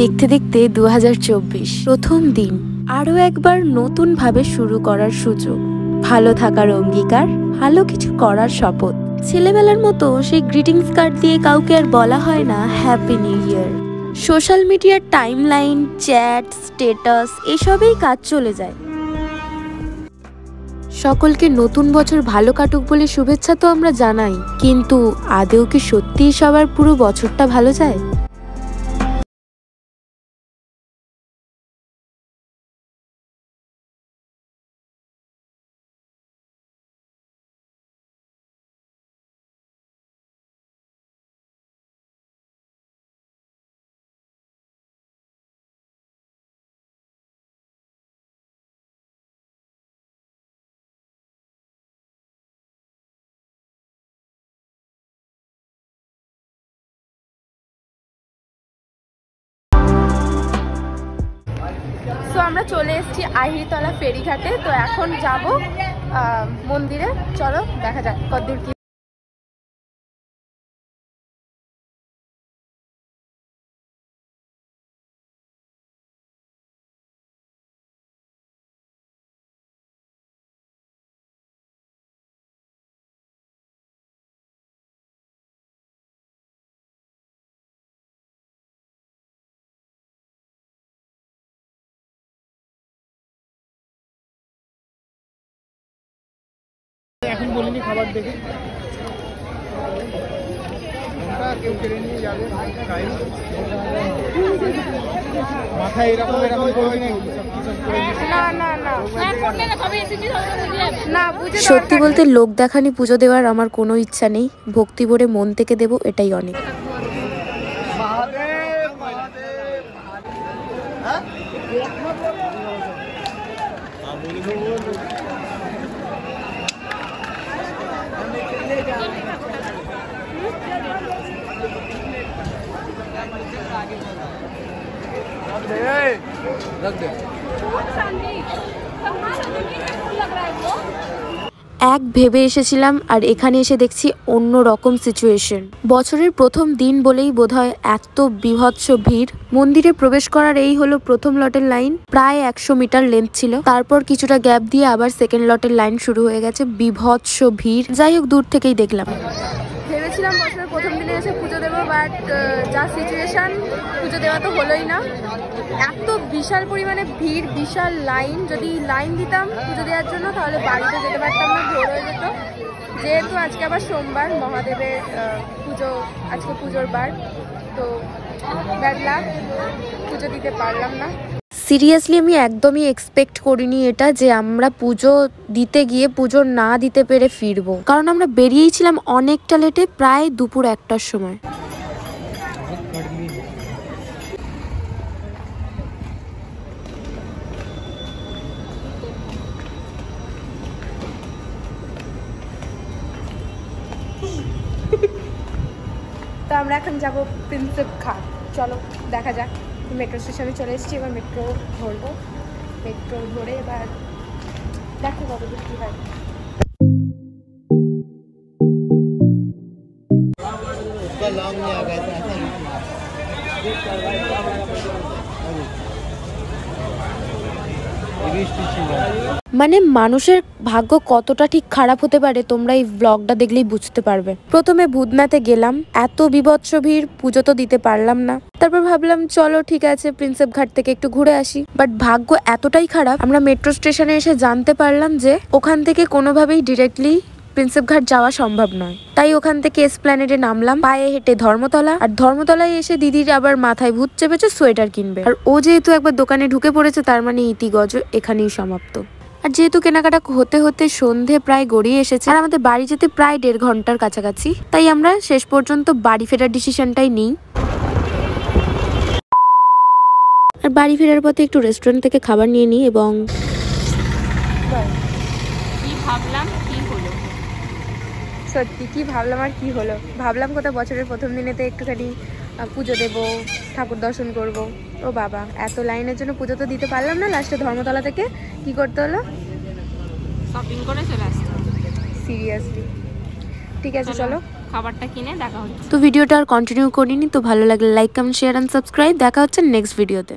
দেখতে দেখতে 2024 প্রথম দিন, আরো একবার নতুন ভাবে শুরু করার সুযোগ, ভালো থাকার অঙ্গীকার, ভালো কিছু করার শপথ। ছেলেবেলার মতো সেই গ্রিটিংস কার্ড দিয়ে কাউকে আর বলা হয় না হ্যাপি নিউ ইয়ার। সোশ্যাল মিডিয়ার টাইমলাইন, চ্যাট, স্ট্যাটাস এসবেই কাজ চলে যায়। সকলকে নতুন বছর ভালো কাটুক বলে শুভেচ্ছা তো আমরা জানাই, কিন্তু আদেও কি সত্যিই সবার পুরো বছরটা ভালো যায়? তো আমরা চলে এসেছি আহিরিতলা ফেরিঘাটে। তো এখন যাব মন্দিরে। চলো দেখা যাক কতদূর কি। এখন বলিনি খাবার দেখে কেউ কেড়ে নিয়ে যাবে, মাথায় এরকম এরকম করবি না। সত্যি বলতে লোক দেখানি পুজো দেওয়ার আমার কোনো ইচ্ছা নেই, ভক্তি ভরে মন থেকে দেব, এটাই অনেক। এক ভেবে এসেছিলাম আর এখানে এসে দেখছি অন্য রকম সিচুয়েশন। বছরের প্রথম দিন বলেই বোধহয় এত বিভৎস ভিড়। মন্দিরে প্রবেশ করার এই হলো প্রথম লটের লাইন, প্রায় 100 মিটার লেন্থ ছিল। তারপর কিছুটা গ্যাপ দিয়ে আবার সেকেন্ড লটের লাইন শুরু হয়ে গেছে। বিভৎস ভিড়, যাই হোক দূর থেকেই দেখলাম। ভেবেছিলাম বছরের প্রথম দিনে এসে পুজো দেবো, বাট যা সিচুয়েশন, পুজো দেওয়া তো হলোই না। এত বিশাল পরিমাণে ভিড়, বিশাল লাইন। যদি লাইন দিতাম পুজো দেওয়ার জন্য তাহলে বাড়িতে যেতে পারতাম না, ভোর হয়ে যেত। যেহেতু আজকে আবার সোমবার, মহাদেবের পুজো, আজকে পুজোর বার, তো ব্যাড লাক, পুজো দিতে পারলাম না। সিরিয়াসলি আমি একদমই এক্সপেক্ট করিনি এটা, যে আমরা পুজো দিতে গিয়ে পুজো না দিতে পেরে ফিরবো। কারণ আমরা বেরিয়েছিলাম অনেকটা লেটে, প্রায় দুপুর 1টার সময়। তো আমরা এখন যাব প্রিন্সেপ ঘাট। চলো দেখা যাক। মেট্রো স্টেশনে চলে এসেছি, এবার মেট্রো ধরবো। মেট্রো ধরে এবার দেখো কত দূর কী হয়। মানে মানুষের ভাগ্য কতটা ঠিক খারাপ হতে পারে তোমরা এই ব্লগটা দেখলেই বুঝতে পারবে। প্রথমে ভূতনাথে গেলাম, এত বিভৎস ভিড়, পুজো তো দিতে পারলাম না। তারপর ভাবলাম চলো ঠিক আছে প্রিন্সেপ ঘাট থেকে একটু ঘুরে আসি। বাট ভাগ্য এতটাই খারাপ, আমরা মেট্রো স্টেশনে এসে জানতে পারলাম যে ওখান থেকে কোনোভাবেই ডিরেক্টলি প্রিন্সেপ ঘাট যাওয়া সম্ভব নয়। তাই ওখান থেকে এসপ্ল্যানেডে নামলাম, পায়ে হেঁটে ধর্মতলা। আর ধর্মতলায় এসে দিদির আবার মাথায় ভূত চেপেছে, সোয়েটার কিনবে। আর ও যেহেতু একবার দোকানে ঢুকে পড়েছে, তার মানে ইতিগজ এখানেই সমাপ্ত। আর যেহেতু কেনাকাটা হতে হতে সন্ধে প্রায় গড়িয়ে এসেছে, আর আমাদের বাড়ি যেতে প্রায় 1.5 ঘন্টার কাছাকাছি, তাই আমরা শেষ পর্যন্ত বাড়ি ফেরার ডিসিশনটাই নিই। আর বাড়ি ফেরার পথে একটু রেস্টুরেন্ট থেকে খাবার নিয়ে নিই। এবং কি ভাবলাম কি হলো, সত্যি কি ভাবলাম আর কি হলো। ভাবলাম কোথাও বছরের প্রথম দিনেতে একটুখানি পুজো দেব, ঠাকুর দর্শন করব। ও বাবা, এত লাইনের জন্য পুজো তো দিতে পারলাম না। লাস্টে ধর্মতলা থেকে কি করতে হলো, শপিং করে চলে আসতে। সিরিয়াসলি ঠিক আছে চলো খাবারটা কিনে দেখা হচ্ছে। তো ভিডিওটা আর কন্টিনিউ করিনি, তো ভালো লাগলে like comment share and subscribe. দেখা হচ্ছে নেক্সট ভিডিওতে।